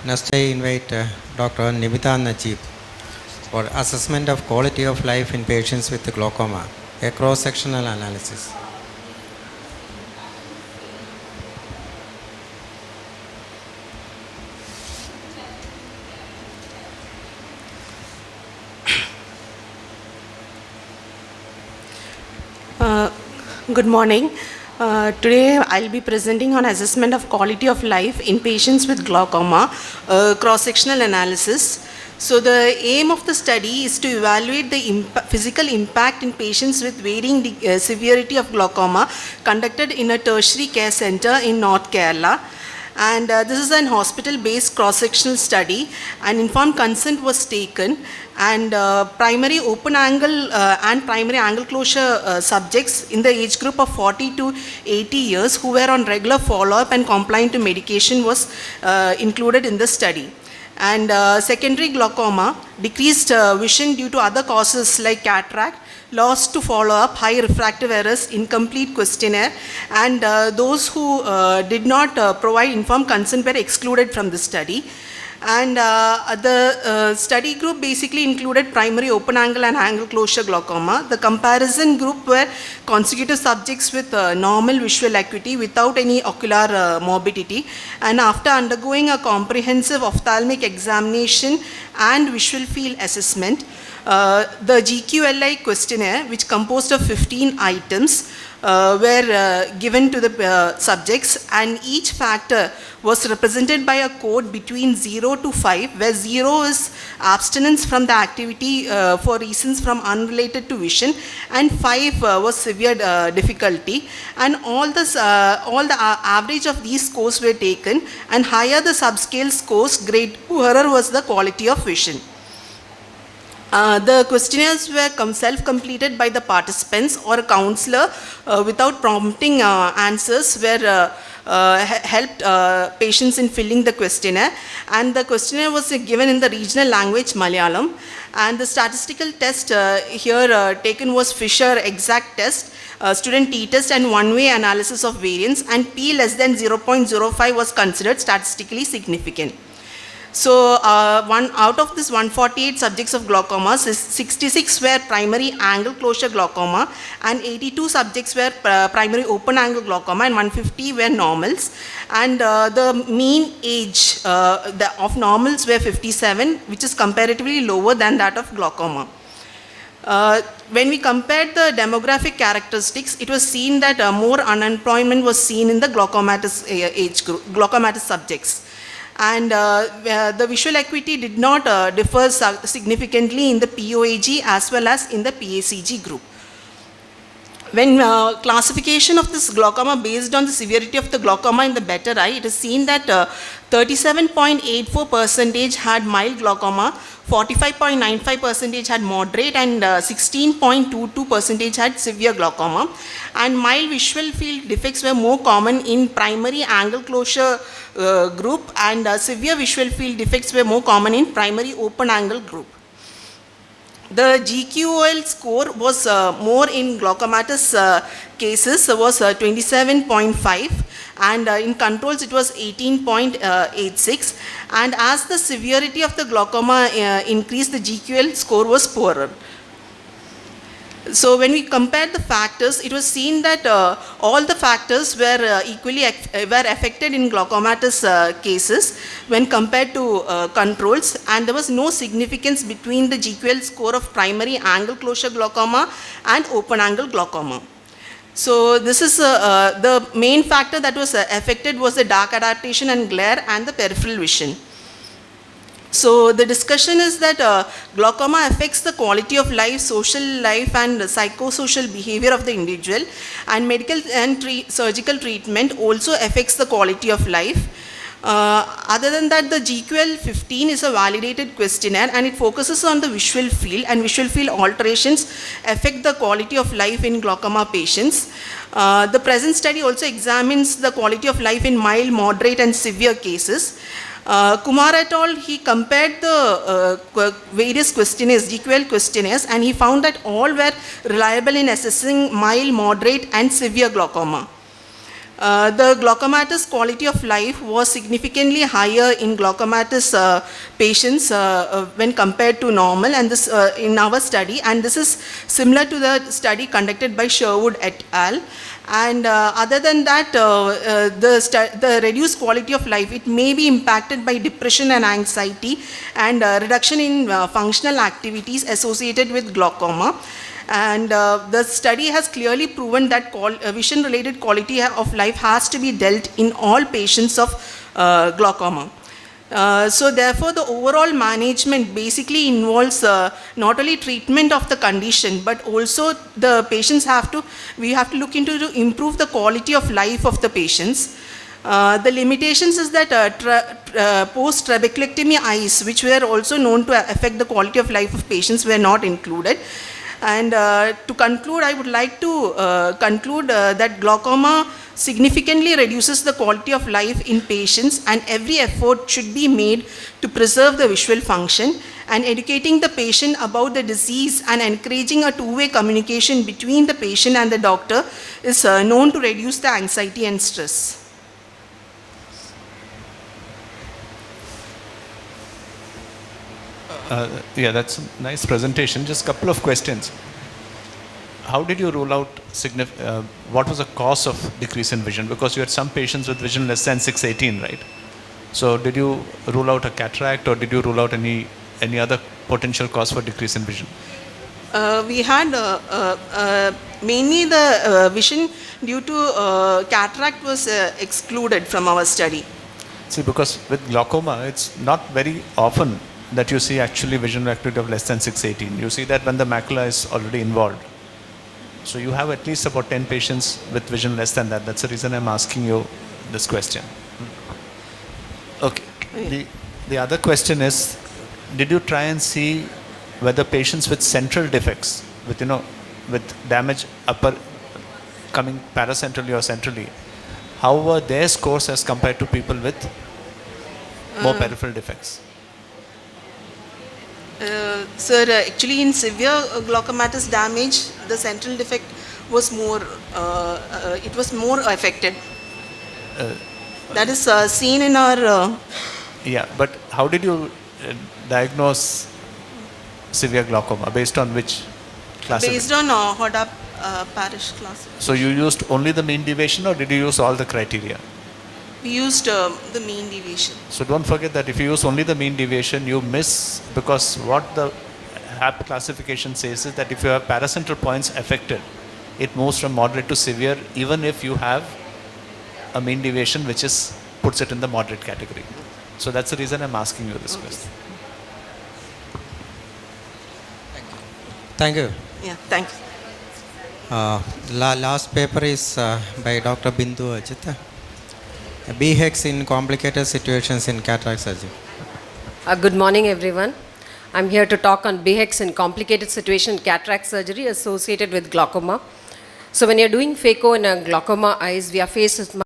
Next, I invite Dr. Nimita and Nageeb for assessment of quality of life in patients with glaucoma, a cross-sectional analysis. Good morning. Today I'll be presenting on assessment of quality of life in patients with glaucoma, cross-sectional analysis. So the aim of the study is to evaluate the physical impact in patients with varying severity of glaucoma conducted in a tertiary care center in North Kerala. And this is an hospital-based cross-sectional study, and informed consent was taken, and primary open angle and primary angle closure subjects in the age group of 40 to 80 years who were on regular follow-up and compliant to medication was included in the study. And secondary glaucoma, decreased vision due to other causes like cataract, loss to follow-up, high refractive errors, incomplete questionnaire, and those who did not provide informed consent were excluded from the study. And the study group basically included primary open angle and angle closure glaucoma. The comparison group were consecutive subjects with normal visual acuity without any ocular morbidity. And after undergoing a comprehensive ophthalmic examination and visual field assessment, the GQLI questionnaire, which composed of 15 items, were given to the subjects, and each factor was represented by a code between 0 to 5, where 0 is abstinence from the activity for reasons from unrelated to vision, and 5 was severe difficulty. And all the average of these scores were taken, and higher the subscale scores, grade poorer was the quality of vision. The questionnaires were self-completed by the participants, or a counselor without prompting answers were helped patients in filling the questionnaire. And the questionnaire was given in the regional language Malayalam. And the statistical test here taken was Fisher exact test, student t-test, and one-way analysis of variance, and p less than 0.05 was considered statistically significant. So out of this 148 subjects of glaucoma, 66 were primary angle closure glaucoma, and 82 subjects were primary open angle glaucoma, and 150 were normals. And the mean age of normals were 57, which is comparatively lower than that of glaucoma. When we compared the demographic characteristics, it was seen that more unemployment was seen in the glaucomatous age group, glaucomatous subjects. And the visual acuity did not differ significantly in the POAG as well as in the PACG group. When classification of this glaucoma based on the severity of the glaucoma in the better eye, it is seen that 37.84% had mild glaucoma, 45.95% had moderate, and 16.22% had severe glaucoma. And mild visual field defects were more common in primary angle closure group, and severe visual field defects were more common in primary open angle group. The GQOL score was more in glaucomatous cases, was 27.5, and in controls it was 18.86. And as the severity of the glaucoma increased, the GQL score was poorer. So when we compared the factors, it was seen that all the factors were equally affected in glaucomatous cases when compared to controls, and there was no significance between the GQL score of primary angle closure glaucoma and open angle glaucoma. So this is the main factor that was affected was the dark adaptation and glare and the peripheral vision. So the discussion is that glaucoma affects the quality of life, social life, and psychosocial behavior of the individual, and medical and surgical treatment also affects the quality of life. Other than that, the GQL15 is a validated questionnaire, and it focuses on the visual field, and visual field alterations affect the quality of life in glaucoma patients. The present study also examines the quality of life in mild, moderate, and severe cases. Kumar et al., he compared the various questionnaires, GQL questionnaires, and he found that all were reliable in assessing mild, moderate, and severe glaucoma. The glaucomatous quality of life was significantly higher in glaucomatous patients when compared to normal, and this in our study, and this is similar to the study conducted by Sherwood et al. And other than that, the reduced quality of life, it may be impacted by depression and anxiety and reduction in functional activities associated with glaucoma. And the study has clearly proven that vision-related quality of life has to be dealt in all patients of glaucoma. So therefore, the overall management basically involves not only treatment of the condition, but also the patients we have to look into to improve the quality of life of the patients. The limitations is that post-trabeculectomy eyes, which were also known to affect the quality of life of patients, were not included. And to conclude, I would like to conclude that glaucoma significantly reduces the quality of life in patients, and every effort should be made to preserve the visual function, and educating the patient about the disease and encouraging a two-way communication between the patient and the doctor is known to reduce the anxiety and stress. Yeah, that's a nice presentation. Just a couple of questions. How did you rule out what was the cause of decrease in vision? Because you had some patients with vision less than 618, right? So did you rule out a cataract, or did you rule out any other potential cause for decrease in vision? We had mainly the vision due to cataract was excluded from our study. See, because with glaucoma, it's not very often that you see actually vision acuity of less than 618. You see that when the macula is already involved. So you have at least about 10 patients with vision less than that. That's the reason I'm asking you this question. Okay. The other question is, did you try and see whether patients with central defects, with damage coming paracentrally or centrally, how were their scores as compared to people with more peripheral defects? Sir, actually in severe glaucomatous damage, the central defect was more affected. That is seen in our... Yeah, but how did you diagnose severe glaucoma? Based on which class? Based on Hodda parish class. So you used only the mean deviation, or did you use all the criteria? We used the mean deviation. So don't forget that if you use only the mean deviation, you miss, because what the HAP classification says is that if you have paracentral points affected, it moves from moderate to severe, even if you have a mean deviation which puts it in the moderate category. So that's the reason I'm asking you this question. Thank you. Yeah, thank you. Last paper is by Dr. Bindu Ajit. BHEX in complicated situations in cataract surgery. Good morning, everyone. I'm here to talk on BHEX in complicated situation cataract surgery associated with glaucoma. So when you're doing phaco in a glaucoma eyes, we are faced with